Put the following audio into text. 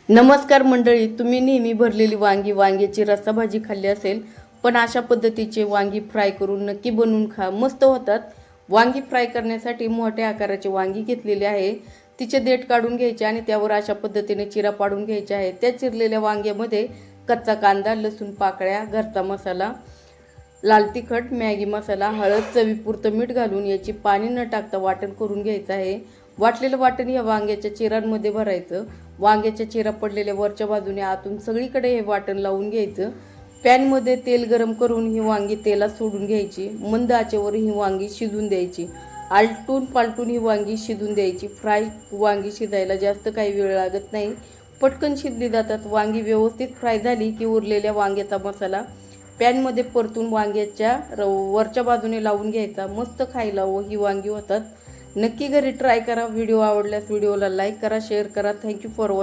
नमस्कार मंडळी, तुम्ही नेहमी भरलेली वांग्याची रस्साभाजी खाल्ली असेल, पण अशा पद्धतीचे वांगी फ्राय करून नक्की बनवून खा, मस्त होतात। वांगी फ्राय करण्यासाठी मोठ्या आकाराचे वांगी घेतलेले आहे। तिचे देठ काढून घ्यायचे आणि त्यावर अशा पद्धतीने चिरा पाडून घ्यायचा आहे। त्या चिरलेल्या वांग्यामध्ये कच्चा कांदा, लसूण पाकळ्या, घरचा मसाला, लाल तिखट, मॅगी मसाला, हळद, चवीपुरतं मीठ घालून याची पाणी न टाकता वाटण करून घ्यायचं आहे। वाटलेलं वाटण या वांग्याच्या चिरांमध्ये भरायचं। वांग्याच्या चिरा पडलेल्या वरच्या बाजूने आतून सगळीकडे हे वाटण लावून घ्यायचं। पॅनमध्ये तेल गरम करून ही वांगी तेलात सोडून घ्यायची। मंद आचेवर ही वांगी शिजून द्यायची। आलटून पालटून ही वांगी शिजून द्यायची। फ्राय वांगी शिजायला जास्त काही वेळ लागत नाही, पटकन शिजली जातात। वांगी व्यवस्थित फ्राय झाली की उरलेल्या वांग्याचा मसाला पॅनमध्ये परतून वांग्याच्या वरच्या बाजूने लावून घ्यायचा। मस्त खायला ही वांगी होतात। नक्की घरी ट्राय करा। व्हिडिओ आवडल्यास व्हिडिओला लाईक करा, शेअर करा। Thank you for watching.